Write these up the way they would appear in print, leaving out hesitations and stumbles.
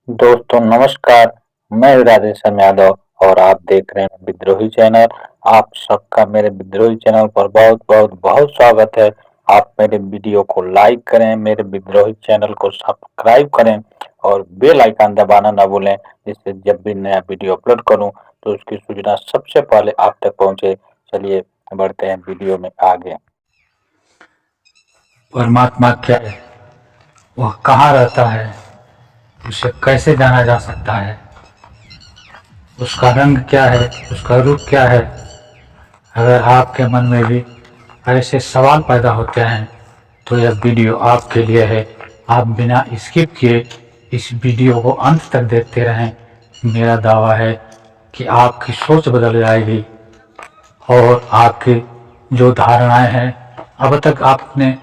दोस्तों नमस्कार। मैं राधेश्याम यादव और आप देख रहे हैं विद्रोही चैनल। आप सबका मेरे विद्रोही चैनल पर बहुत बहुत बहुत स्वागत है। आप मेरे वीडियो को लाइक करें, मेरे विद्रोही चैनल को सब्सक्राइब करें और बेल आइकन दबाना ना भूलें, जिससे जब भी नया वीडियो अपलोड करूं तो उसकी सूचना सबसे पहले आप तक पहुंचे। चलिए बढ़ते हैं वीडियो में आगे। परमात्मा क्या है, वह कहाँ रहता है, उसे कैसे जाना जा सकता है, उसका रंग क्या है, उसका रूप क्या है। अगर आपके मन में भी ऐसे सवाल पैदा होते हैं तो यह वीडियो आपके लिए है। आप बिना स्किप किए इस वीडियो को अंत तक देखते रहें। मेरा दावा है कि आपकी सोच बदल जाएगी और आपकी जो धारणाएं हैं, अब तक आपने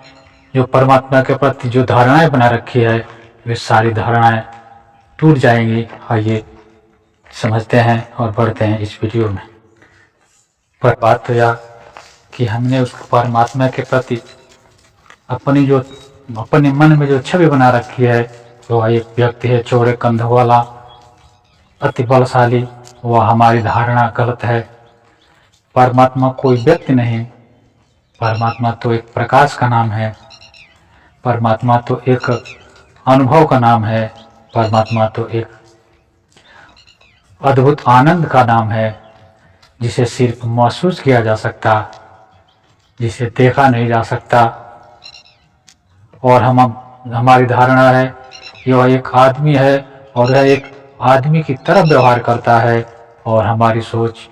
जो परमात्मा के प्रति जो धारणाएं बना रखी है, वे सारी धारणाएं टूट जाएंगी। आइए समझते हैं और बढ़ते हैं इस वीडियो में। पर बात तो यह कि हमने उस परमात्मा के प्रति अपने मन में जो छवि बना रखी है, वो एक व्यक्ति है चौड़े कंधों वाला, अति बलशाली। वह हमारी धारणा गलत है। परमात्मा कोई व्यक्ति नहीं, परमात्मा तो एक प्रकाश का नाम है, परमात्मा तो एक अनुभव का नाम है, परमात्मा तो एक अद्भुत आनंद का नाम है, जिसे सिर्फ महसूस किया जा सकता, जिसे देखा नहीं जा सकता। और हमारी धारणा है कि वह एक आदमी है और वह एक आदमी की तरह व्यवहार करता है, और हमारी सोच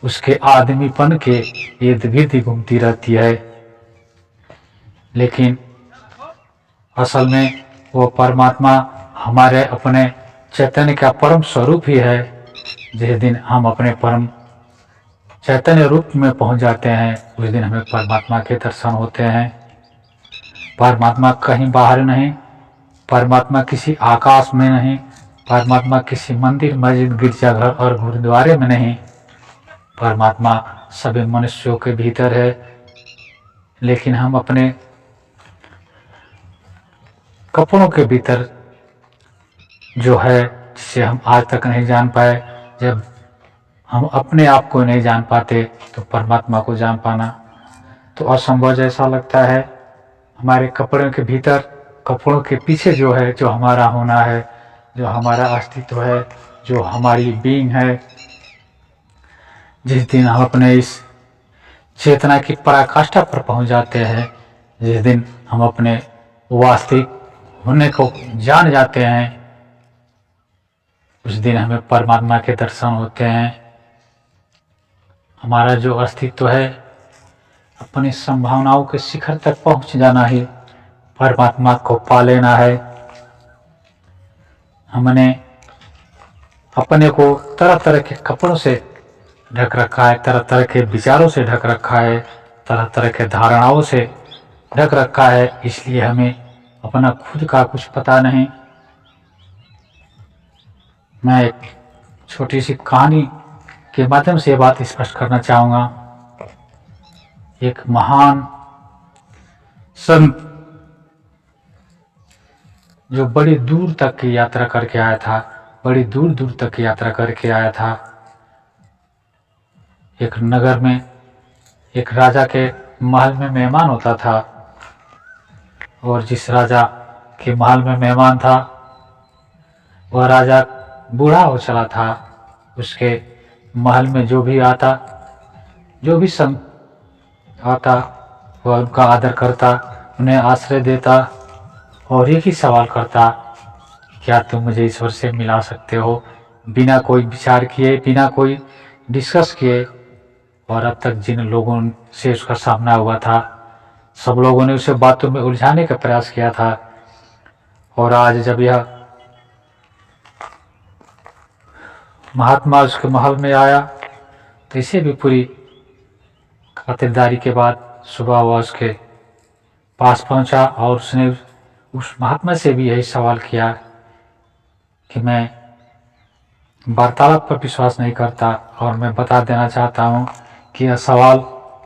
उसके आदमीपन के इर्द गिर्द घूमती रहती है। लेकिन असल में वो परमात्मा हमारे अपने चैतन्य का परम स्वरूप ही है। जिस दिन हम अपने परम चैतन्य रूप में पहुंच जाते हैं, उस दिन हमें परमात्मा के दर्शन होते हैं। परमात्मा कहीं बाहर नहीं, परमात्मा किसी आकाश में नहीं, परमात्मा किसी मंदिर मस्जिद गिरजाघर और गुरुद्वारे में नहीं, परमात्मा सभी मनुष्यों के भीतर है। लेकिन हम अपने कपड़ों के भीतर जो है, जिसे हम आज तक नहीं जान पाए, जब हम अपने आप को नहीं जान पाते तो परमात्मा को जान पाना तो असंभव जैसा लगता है। हमारे कपड़ों के भीतर, कपड़ों के पीछे जो है, जो हमारा होना है, जो हमारा अस्तित्व है, जो हमारी बीइंग है, जिस दिन हम अपने इस चेतना की पराकाष्ठा पर पहुंच जाते हैं, जिस दिन हम अपने वास्तविक होने को जान जाते हैं, उस दिन हमें परमात्मा के दर्शन होते हैं। हमारा जो अस्तित्व है, अपनी संभावनाओं के शिखर तक पहुंच जाना ही परमात्मा को पा लेना है। हमने अपने को तरह तरह के कपड़ों से ढक रखा है, तरह तरह के विचारों से ढक रखा है, तरह तरह के धारणाओं से ढक रखा है, इसलिए हमें अपना खुद का कुछ पता नहीं। मैं एक छोटी सी कहानी के माध्यम से ये बात स्पष्ट करना चाहूँगा। एक महान संत जो बड़ी दूर तक की यात्रा करके आया था, बड़ी दूर दूर तक की यात्रा करके आया था। एक नगर में एक राजा के महल में मेहमान होता था, और जिस राजा के महल में मेहमान था, वह राजा बूढ़ा हो चला था। उसके महल में जो भी आता, जो भी संत आता, वह उनका आदर करता, उन्हें आश्रय देता और एक ही सवाल करता, क्या तुम मुझे ईश्वर से मिला सकते हो? बिना कोई विचार किए, बिना कोई डिस्कस किए। और अब तक जिन लोगों से उसका सामना हुआ था, सब लोगों ने उसे बातों में उलझाने का प्रयास किया था। और आज जब यह महात्मा उसके महल में आया, तो इसे भी पूरी खातिरदारी के बाद सुबह वह उसके पास पहुंचा और उसने उस महात्मा से भी यही सवाल किया कि मैं वार्तालाप पर विश्वास नहीं करता, और मैं बता देना चाहता हूँ कि यह सवाल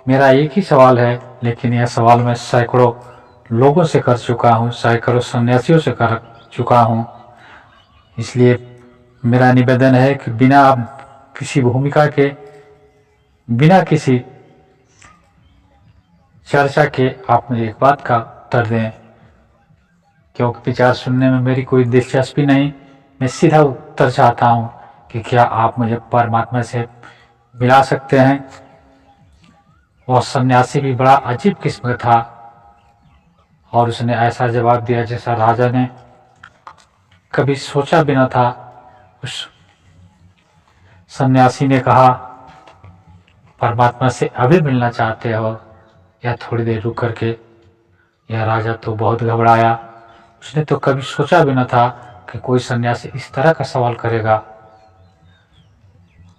मेरा एक ही सवाल है, लेकिन यह सवाल मैं सैकड़ों लोगों से कर चुका हूँ, सैकड़ों सन्यासियों से कर चुका हूँ। इसलिए मेरा निवेदन है कि बिना किसी भूमिका के, बिना किसी चर्चा के आप मुझे एक बात का उत्तर दें, क्योंकि विचार सुनने में मेरी कोई दिलचस्पी नहीं। मैं सीधा उत्तर चाहता हूँ कि क्या आप मुझे परमात्मा से मिला सकते हैं। वह सन्यासी भी बड़ा अजीब किस्म का था और उसने ऐसा जवाब दिया जैसा राजा ने कभी सोचा भी न था। उस सन्यासी ने कहा, परमात्मा से अभी मिलना चाहते हो या थोड़ी देर रुक करके। यह राजा तो बहुत घबराया। उसने तो कभी सोचा भी न था कि कोई सन्यासी इस तरह का सवाल करेगा,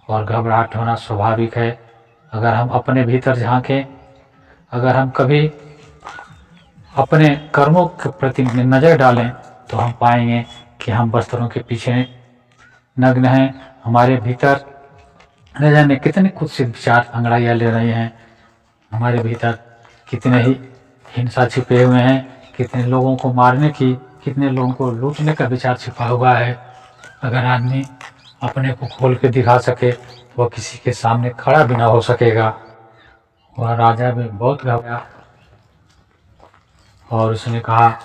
और घबराहट होना स्वाभाविक है। अगर हम अपने भीतर झांकें, अगर हम कभी अपने कर्मों के प्रति नज़र डालें, तो हम पाएंगे कि हम वस्त्रों के पीछे नग्न हैं। हमारे भीतर न जाने कितने कुत्सित विचार अंगड़ाइयाँ ले रहे हैं। हमारे भीतर कितने ही हिंसा छिपे हुए हैं, कितने लोगों को मारने की, कितने लोगों को लूटने का विचार छिपा हुआ है। अगर आदमी अपने को खोल के दिखा सके तो वह किसी के सामने खड़ा भी ना हो सकेगा। वह राजा भी बहुत घबराया और उसने कहा,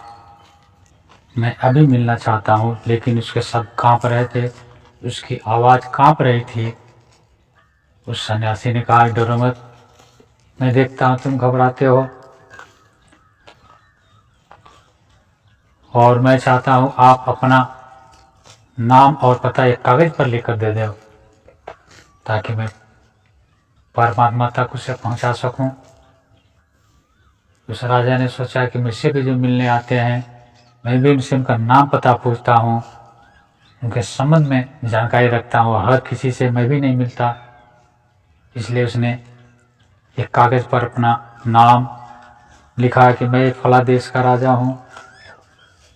मैं अभी मिलना चाहता हूँ। लेकिन उसके सब कांप रहे थे, उसकी आवाज़ कांप रही थी। उस सन्यासी ने कहा, डरो मत, मैं देखता हूँ तुम घबराते हो, और मैं चाहता हूँ आप अपना नाम और पता एक कागज़ पर लिखकर दे दो, ताकि मैं परमात्मा तक उसे पहुँचा सकूँ। उस राजा ने सोचा कि मुझसे भी जो मिलने आते हैं, मैं भी उनसे उनका नाम पता पूछता हूँ, उनके संबंध में जानकारी रखता हूँ। हर किसी से मैं भी नहीं मिलता। इसलिए उसने एक कागज़ पर अपना नाम लिखा कि मैं फला देश का राजा हूँ,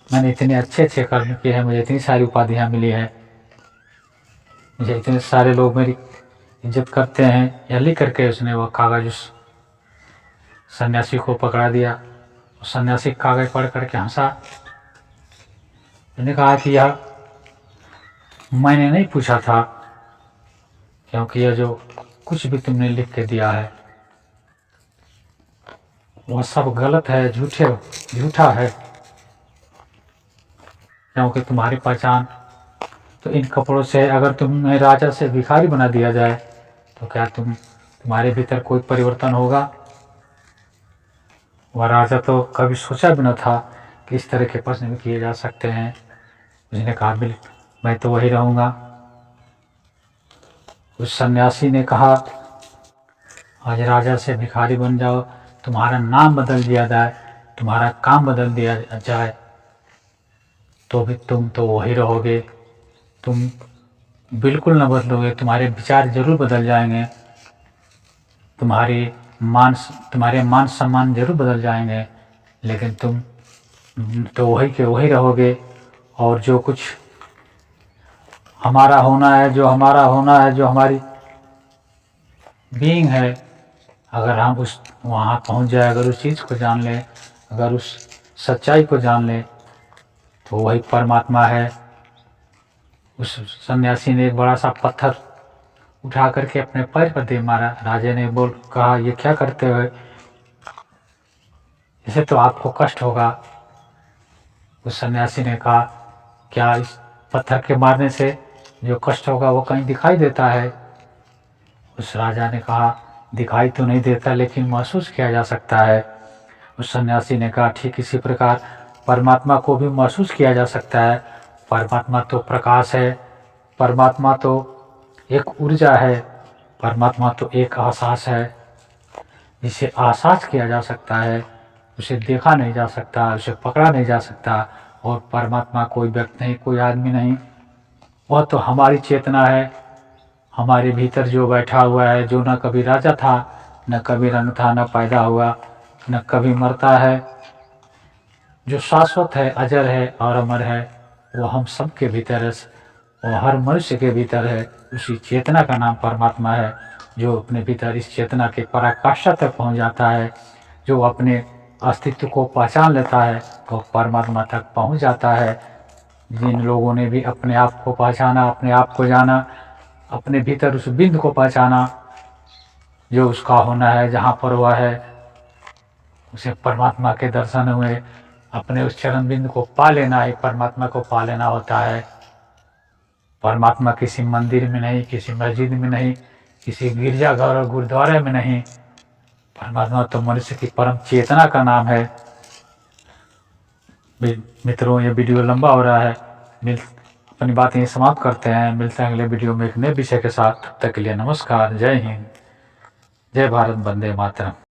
मैंने इतने अच्छे अच्छे कर्म किए हैं, मुझे इतनी सारी उपाधियाँ मिली है, मुझे इतने सारे लोग मेरी इज्जत करते हैं। यह लिख करके उसने वह कागज़ उस सन्यासी को पकड़ा दिया। उस सन्यासी कागज़ पढ़ करके हंसा। उसने कहा कि यह मैंने नहीं पूछा था, क्योंकि यह जो कुछ भी तुमने लिख के दिया है वह सब गलत है, झूठा है। क्योंकि तुम्हारी पहचान तो इन कपड़ों से है। अगर तुम्हें राजा से भिखारी बना दिया जाए तो क्या तुम्हारे भीतर कोई परिवर्तन होगा। वह राजा तो कभी सोचा भी न था कि इस तरह के प्रश्न भी किए जा सकते हैं। उसने कहा, मैं तो वही रहूँगा। उस सन्यासी ने कहा, आज राजा से भिखारी बन जाओ, तुम्हारा नाम बदल दिया जाए, तुम्हारा काम बदल दिया जाए, तो भी तुम तो वही रहोगे। तुम बिल्कुल न बदलोगे। तुम्हारे विचार जरूर बदल जाएंगे, तुम्हारे मान सम्मान जरूर बदल जाएंगे, लेकिन तुम तो वही के वही रहोगे। और जो कुछ हमारा होना है, जो हमारी बीइंग है, अगर हम वहाँ पहुँच जाए, अगर उस चीज़ को जान ले, अगर उस सच्चाई को जान ले, तो वही परमात्मा है। उस सन्यासी ने एक बड़ा सा पत्थर उठा करके अपने पैर पर दे मारा। राजा ने कहा, ये क्या करते हो, इसे तो आपको कष्ट होगा। उस सन्यासी ने कहा, क्या इस पत्थर के मारने से जो कष्ट होगा वो कहीं दिखाई देता है। उस राजा ने कहा, दिखाई तो नहीं देता, लेकिन महसूस किया जा सकता है। उस सन्यासी ने कहा, ठीक इसी प्रकार परमात्मा को भी महसूस किया जा सकता है। परमात्मा तो प्रकाश है, परमात्मा तो एक ऊर्जा है, परमात्मा तो एक एहसास है, जिसे एहसास किया जा सकता है। उसे देखा नहीं जा सकता, उसे पकड़ा नहीं जा सकता। और परमात्मा कोई व्यक्ति नहीं, कोई आदमी नहीं, वह तो हमारी चेतना है। हमारे भीतर जो बैठा हुआ है, जो न कभी राजा था, न कभी रंग था, न पैदा हुआ, न कभी मरता है, जो शाश्वत है, अजर है और अमर है, वो हम सब के भीतर है, वो हर मनुष्य के भीतर है। उसी चेतना का नाम परमात्मा है। जो अपने भीतर इस चेतना के पराकाष्ठा तक पहुंच जाता है, जो अपने अस्तित्व को पहचान लेता है, वो परमात्मा तक पहुंच जाता है। जिन लोगों ने भी अपने आप को पहचाना, अपने आप को जाना, अपने भीतर उस बिंदु को पहचाना जो उसका होना है, जहाँ पर वह है, उसे परमात्मा के दर्शन हुए। अपने उस चरण बिंदु को पा लेना ही परमात्मा को पा लेना होता है। परमात्मा किसी मंदिर में नहीं, किसी मस्जिद में नहीं, किसी गिरजाघर और गुरुद्वारे में नहीं। परमात्मा तो मनुष्य की परम चेतना का नाम है। मित्रों, ये वीडियो लंबा हो रहा है, अपनी बातें समाप्त करते हैं। मिलते हैं अगले वीडियो में एक नए विषय के साथ। तब तक के लिए नमस्कार, जय हिंद, जय भारत, वंदे मातरम।